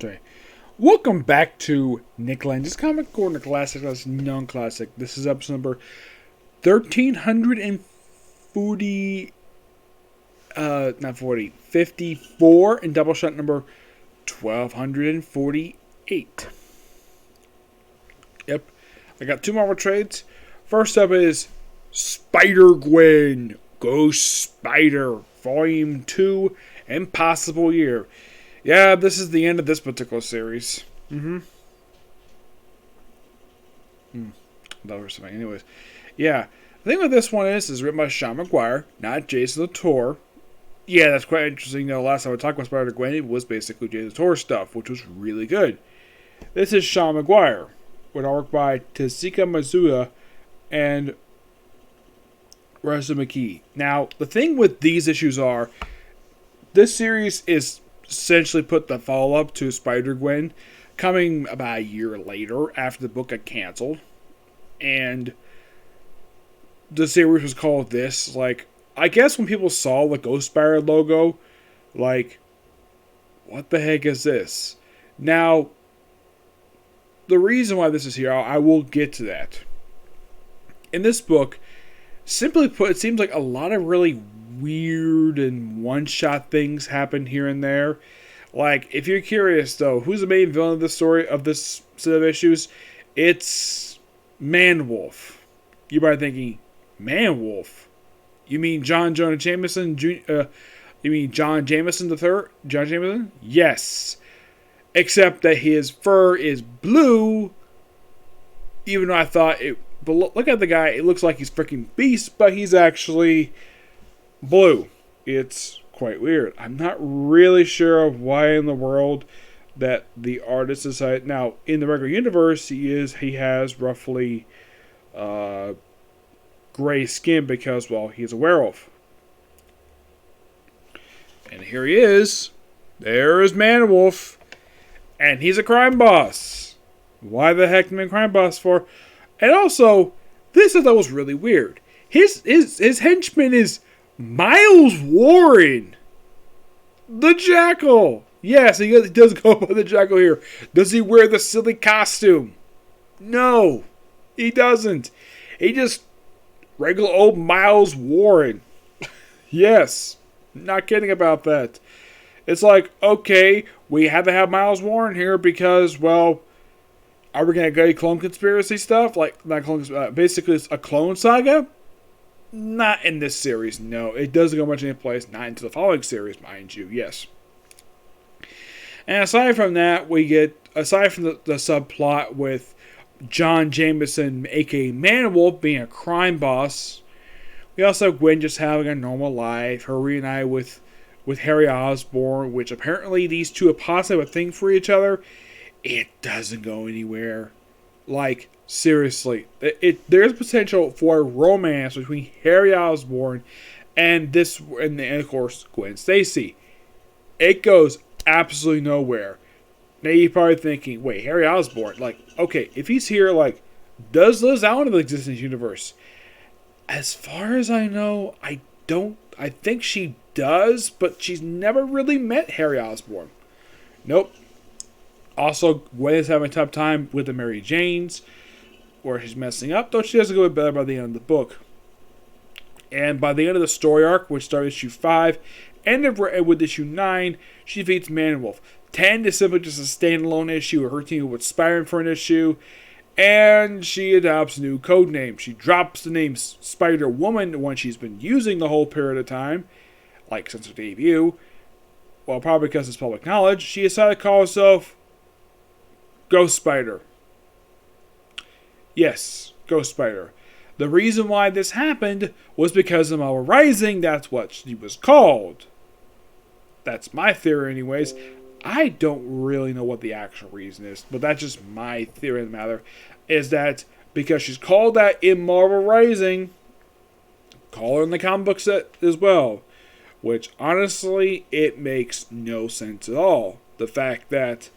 Okay. Welcome back to Nick Lenz's Comic Corner Classic, that's non-classic. This is episode number 1340, not 40, 54, and Doubleshot number 1248. Yep. I got two Marvel trades. First up is Spider-Gwen, Ghost Spider, Volume 2, Impossible Year. Yeah, this is the end of this particular series. That was something. Anyways, yeah. The thing with this one is written by Sean McGuire, not Jason Latour. Yeah, that's quite interesting. Last time I talked about Spider-Gwen, it was basically Jason Latour stuff, which was really good. This is Sean McGuire, with artwork by Tazika Mizuta and Reza McKee. Now, the thing with these issues are, this series is essentially put the follow-up to Spider-Gwen, coming about a year later after the book got canceled. And the series was called this. I guess when people saw the Ghost Spider logo, what the heck is this? Now, the reason why this is here, I will get to that. In this book, simply put, it seems like a lot of really weird and one-shot things happen here and there. If you're curious, though, who's the main villain of this story, of this set of issues? It's Man-Wolf. You might be thinking, Man-Wolf? You mean John Jonah Jameson? You mean John Jameson III? John Jameson? Yes. Except that his fur is blue, even though I thought it... But look at the guy, it looks like he's freaking Beast, but he's actually blue. It's quite weird. I'm not really sure of why in the world that the artist decided. Now, in the regular universe, he has roughly gray skin because, well, he's a werewolf. And here he is. There is Man-Wolf. And he's a crime boss. Why the heck am I a crime boss for? And also, this I thought was really weird. His henchman is Miles Warren, the Jackal. Yes, he does go by the Jackal here. Does he wear the silly costume? No, he doesn't. He just regular old Miles Warren. Yes, not kidding about that. It's okay, we have to have Miles Warren here because, well, are we going to go clone conspiracy stuff? Basically it's a clone saga? Not in this series, no. It doesn't go much into place, not into the following series, mind you, yes. And aside from that, aside from the subplot with John Jameson, aka Man-Wolf, being a crime boss, we also have Gwen just having a normal life, her reunited with Harry Osborn, which apparently these two are possibly have a thing for each other. It doesn't go anywhere. Seriously. There's potential for a romance between Harry Osborn and of course, Gwen Stacy. It goes absolutely nowhere. Now you're probably thinking, wait, Harry Osborn? Okay, if he's here, does Liz Allen exist in this universe? As far as I know, I think she does, but she's never really met Harry Osborn. Nope. Also, Gwen is having a tough time with the Mary Janes, where she's messing up, though she does go better by the end of the book. And by the end of the story arc, which started issue 5, ended with issue 9, she defeats Man-Wolf. 10 is simply just a standalone issue, her team with Spider-Man for an issue, and she adopts a new code name. She drops the name Spider-Woman, one she's been using the whole period of time, since her debut. Well, probably because it's public knowledge, she decided to call herself Ghost Spider. Yes, Ghost Spider. The reason why this happened was because of Marvel Rising. That's what she was called. That's my theory anyways. I don't really know what the actual reason is, but that's just my theory of the matter. Is that because she's called that in Marvel Rising, call her in the comic book set as well. Which, honestly, it makes no sense at all. The fact that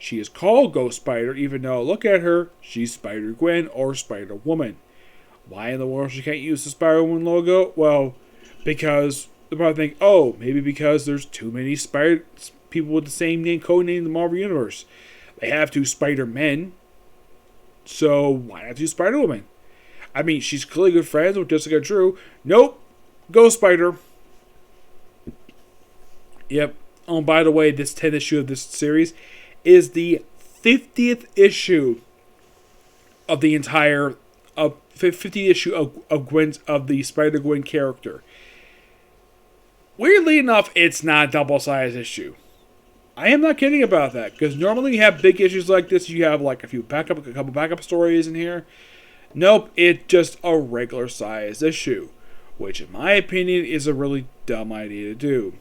she is called Ghost Spider, even though, look at her, she's Spider-Gwen or Spider-Woman. Why in the world she can't use the Spider-Woman logo? Well, because they probably think, oh, maybe because there's too many people with the same name, code name in the Marvel Universe. They have 2 Spider-Men, so why not 2 Spider-Women? I mean, she's clearly good friends with Jessica Drew. Nope. Go Spider. Yep. Oh, and by the way, this 10th issue of this series is the 50th issue of the entire 50th issue of the Spider-Gwen character. Weirdly enough, it's not a double-sized issue. I am not kidding about that, because normally you have big issues like this. You have like a couple backup stories in here. Nope, it's just a regular-sized issue, which in my opinion is a really dumb idea to do.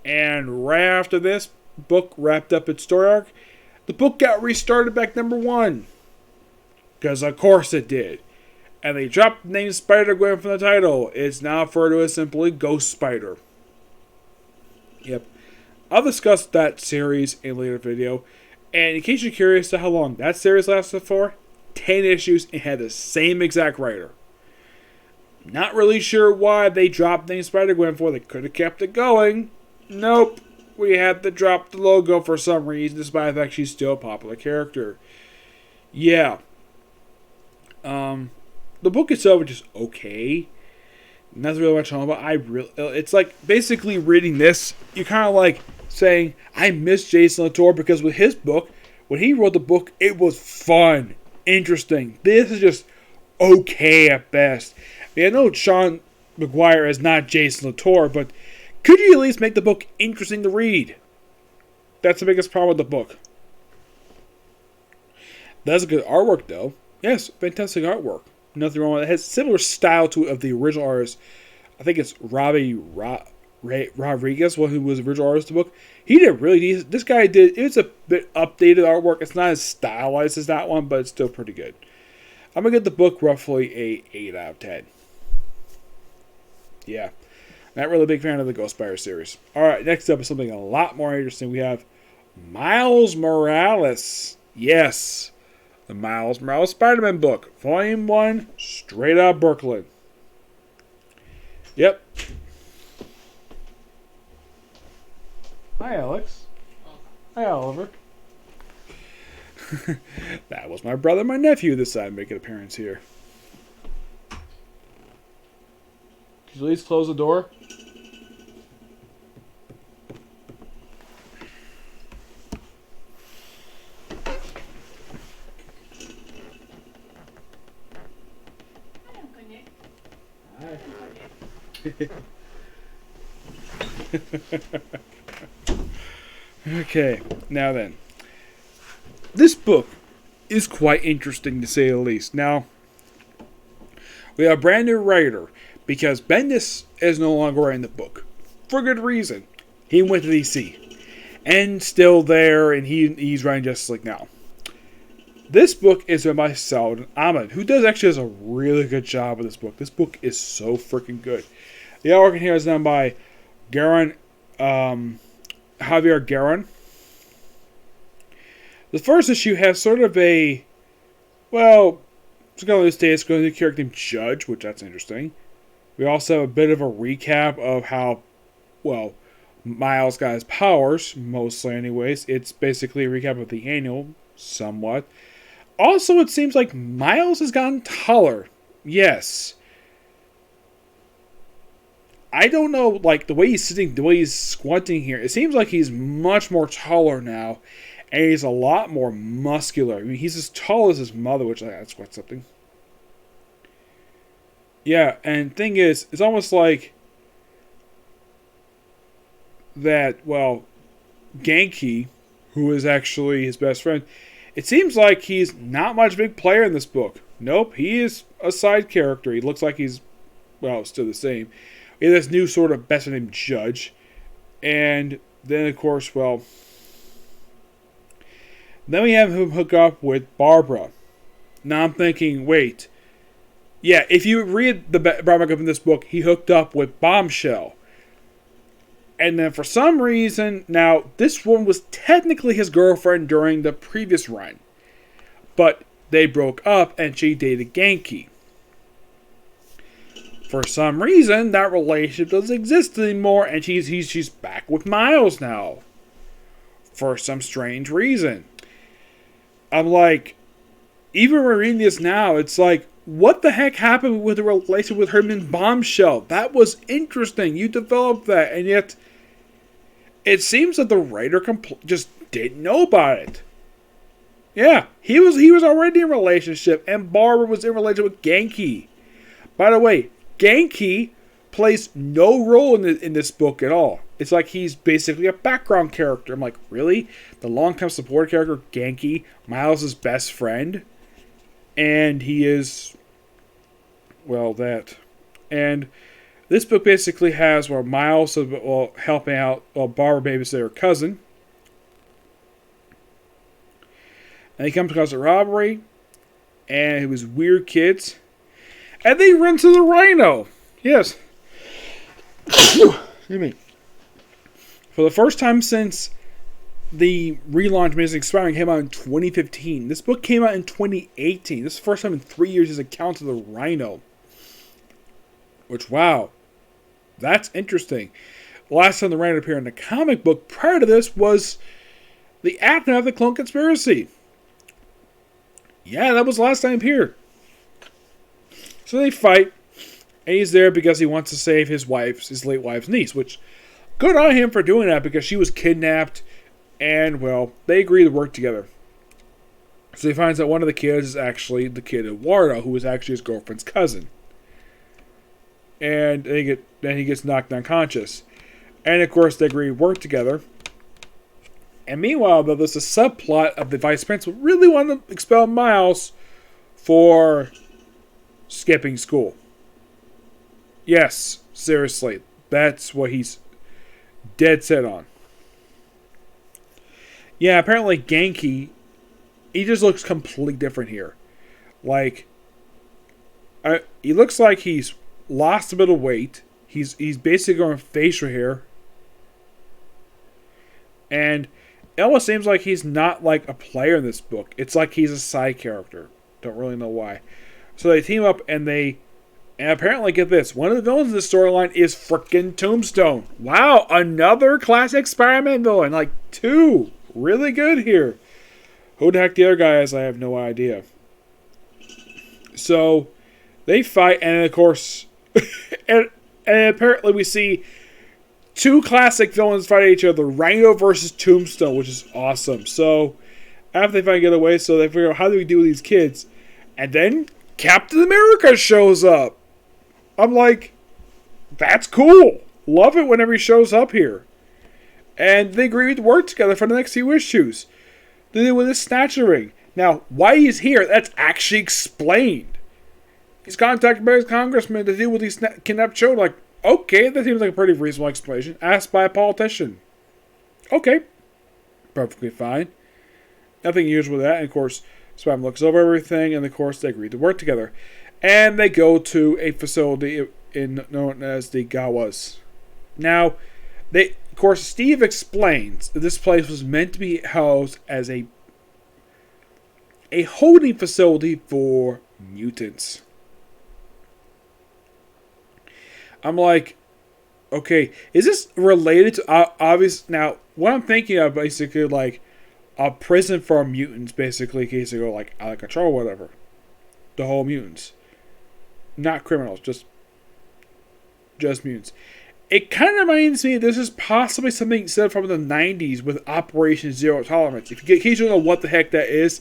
And right after this book wrapped up its story arc, the book got restarted back #1. Because of course it did. And they dropped the name Spider-Gwen from the title. It's now referred to as simply Ghost Spider. Yep. I'll discuss that series in a later video. And in case you're curious to how long that series lasted for, 10 issues and had the same exact writer. Not really sure why they dropped the name Spider-Gwen for. They could have kept it going. Nope. We had to drop the logo for some reason, despite the fact she's still a popular character. Yeah. The book itself is just okay. Nothing really much to talk about. It's like basically reading this, you're kind of like saying, I miss Jason Latour because with his book, when he wrote the book, it was fun, interesting. This is just okay at best. I mean, I know Sean McGuire is not Jason Latour, but could you at least make the book interesting to read? That's the biggest problem with the book. That's a good artwork, though. Yes, fantastic artwork. Nothing wrong with it. It has similar style to it of the original artist. I think it's Robbie Rodriguez, who was the original artist of the book. He did really decent. This guy did. It's a bit updated artwork. It's not as stylized as that one, but it's still pretty good. I'm going to give the book roughly a 8 out of 10. Yeah. Not really a big fan of the Ghost Spider series. Alright, next up is something a lot more interesting. We have Miles Morales. Yes. The Miles Morales Spider-Man book. Volume 1, straight out of Brooklyn. Yep. Hi, Alex. Hi, Oliver. That was my brother and my nephew this time making an appearance here. Could you please close the door? Okay, now then. This book is quite interesting to say the least. Now, we have a brand new writer because Bendis is no longer writing the book. For good reason. He went to DC. And still there, and he's writing Justice League now. This book is written by Saladin Ahmed, who does a really good job with this book. This book is so freaking good. The artwork in here is done by Javier Garon. The first issue has sort of a, well, it's going to character named Judge, which that's interesting. We also have a bit of a recap of how, well, Miles got his powers, mostly anyways. It's basically a recap of the annual, somewhat. Also, it seems like Miles has gotten taller. Yes. I don't know, like, the way he's sitting, the way he's squinting here, it seems like he's much more taller now, and he's a lot more muscular. I mean, he's as tall as his mother, which, that's quite something. Yeah, and thing is, it's almost like that, well, Genki, who is actually his best friend, it seems like he's not much of a big player in this book. Nope, he is a side character. He looks like he's, well, still the same. We have this new sort of best friend named Judge. And then, of course, well, then we have him hook up with Barbara. Now I'm thinking, wait. Yeah, if you read the Barbara in this book, he hooked up with Bombshell. And then for some reason, now this one was technically his girlfriend during the previous run. But they broke up and she dated Genki. For some reason, that relationship doesn't exist anymore and she's back with Miles now. for some strange reason. I'm like, even reading this now, it's like, what the heck happened with the relationship with him in Bombshell? That was interesting. You developed that, and yet it seems that the writer just didn't know about it. Yeah, he was already in a relationship, and Barbara was in a relationship with Genki. By the way, Genki plays no role in this book at all. It's like he's basically a background character. I'm like, really? The long-time support character, Genki, Miles' best friend? And he is, well, that. And this book basically has where Miles is helping out Barbara babysit her cousin. And he comes across a robbery. And it was weird kids. And they run to the Rhino. Yes. Excuse me. For the first time since the relaunch Amazing Spider-Man came out in 2015. This book came out in 2018. This is the first time in 3 years he's encountered the Rhino. Which, wow. That's interesting. The last time the Rhino appeared in a comic book prior to this was the aftermath of the Clone Conspiracy. Yeah, that was the last time he appeared. So they fight. And he's there because he wants to save his late wife's niece. Which, good on him for doing that because she was kidnapped. And, well, they agree to work together. So he finds out one of the kids is actually the kid Eduardo, who is actually his girlfriend's cousin. And then he gets knocked unconscious. And, of course, they agree to work together. And meanwhile, though, there's a subplot of the vice principal really wanting to expel Miles for skipping school. Yes, seriously. That's what he's dead set on. Yeah, apparently Genki, he just looks completely different here. Like, he looks like he's lost a bit of weight. He's basically growing facial hair. And it almost seems like he's not like a player in this book. It's like he's a side character. Don't really know why. So they team up and apparently, get this, one of the villains in this storyline is frickin' Tombstone. Wow, another classic Spider-Man villain. Like, two. Really good here. Who the heck the other guy is, I have no idea. So, they fight, and of course, and apparently we see two classic villains fight each other, Rhino versus Tombstone, which is awesome. So, after they finally get away, so they figure out how do we deal with these kids. And then, Captain America shows up. I'm like, that's cool. Love it whenever he shows up here. And they agree to work together for the next few issues. They deal with his snatcher ring. Now, why he's here, that's actually explained. He's contacted by his congressman to deal with these kidnapped children. Like, okay, that seems like a pretty reasonable explanation. Asked by a politician. Okay. Perfectly fine. Nothing unusual with that. And of course, Spider-Man looks over everything. And of course, they agree to work together. And they go to a facility known as the Gawas. Now, of course, Steve explains that this place was meant to be housed as a holding facility for mutants. I'm like, okay, is this related to obvious? Now, what I'm thinking of basically like a prison for mutants, basically, in case they go like out of control or whatever. The whole mutants. Not criminals, just mutants. It kind of reminds me this is possibly something set from the 90s with Operation Zero Tolerance. In case you don't know what the heck that is,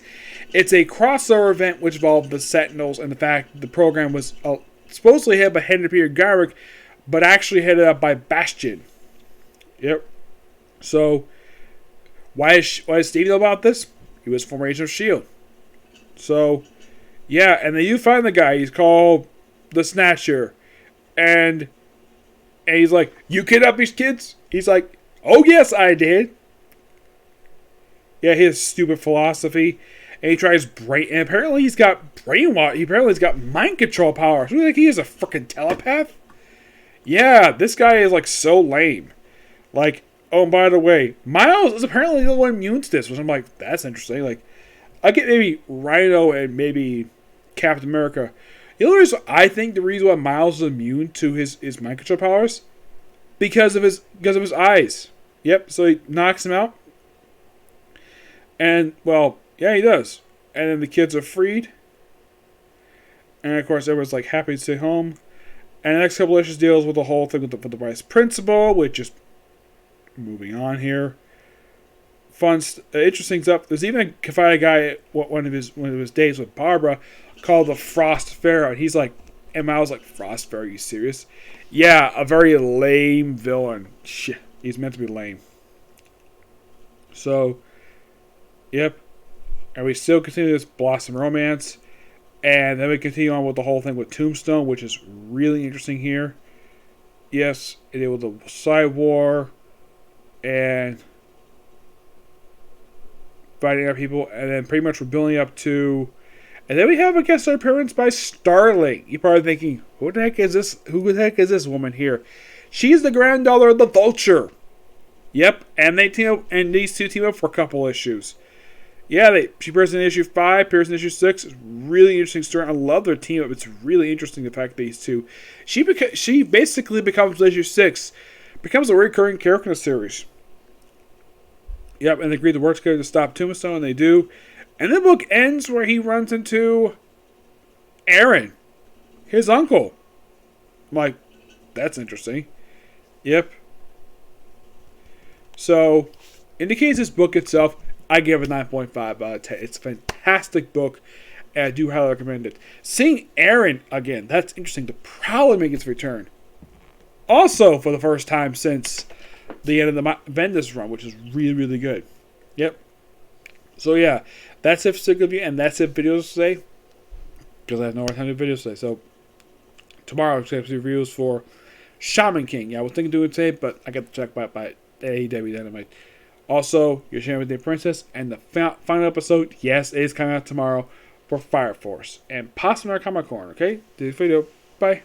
it's a crossover event which involved the Sentinels and the fact that the program was supposedly headed by Henry Peter Garrick, but actually headed up by Bastion. Yep. So, why does Steve know about this? He was former agent of S.H.I.E.L.D. So, yeah, and then you find the guy. He's called the Snatcher. And he's like, you kidnapped these kids? He's like, oh yes, I did. Yeah, his stupid philosophy. And he tries and apparently he's got brainwash. Apparently he's got mind control powers. You think he is a freaking telepath? Yeah, this guy is like so lame. Like, oh, and by the way, Miles is apparently the one immune to this, which I'm like, that's interesting. Like, I get maybe Rhino and maybe Captain America. The only reason I think the reason why Miles is immune to his mind control powers because of his eyes. Yep, so he knocks him out. And, well, yeah, he does. And then the kids are freed. And, of course, everyone's, like, happy to stay home. And the next couple issues deals with the whole thing with the vice principal, which is moving on here. Fun, interesting stuff. There's even a guy, one of his days with Barbara, called the Frost Pharaoh. And he's like, and I was like, Frost Pharaoh, are you serious? Yeah, a very lame villain. Shit, he's meant to be lame. So, yep. And we still continue this Blossom romance. And then we continue on with the whole thing with Tombstone, which is really interesting here. Yes, it deals with the Side War. And fighting our people. And then pretty much we're building up to... And then we have a guest star appearance by Starling. You're probably thinking, who the heck is this? Who the heck is this woman here? She's the granddaughter of the Vulture. Yep, and they team up, and these two team up for a couple issues. Yeah, she appears in issue 5, appears in issue 6. It's a really interesting story. I love their team up. It's really interesting the fact that these two. She basically becomes issue 6, becomes a recurring character in the series. Yep, and they agree to work together to stop Tombstone, and they do. And the book ends where he runs into Aaron, his uncle. I'm like, that's interesting. Yep. So, in the case of this book itself, I give it a 9.5 out of 10. It's a fantastic book, and I do highly recommend it. Seeing Aaron again, that's interesting. To probably make its return. Also, for the first time since the end of the Bendis run, which is really, really good. Yep. So, yeah. That's it for Sick of You, and that's it for videos today. Because I have no more time to do videos today. So, tomorrow, I'm going to reviews for Shaman King. Yeah, I was thinking of doing it today, but I got to check by AEW Dynamite. Also, your Shaman with the Princess, and the final episode, yes, it is coming out tomorrow for Fire Force. And possibly our Comic Corner, okay? Do this video. Bye.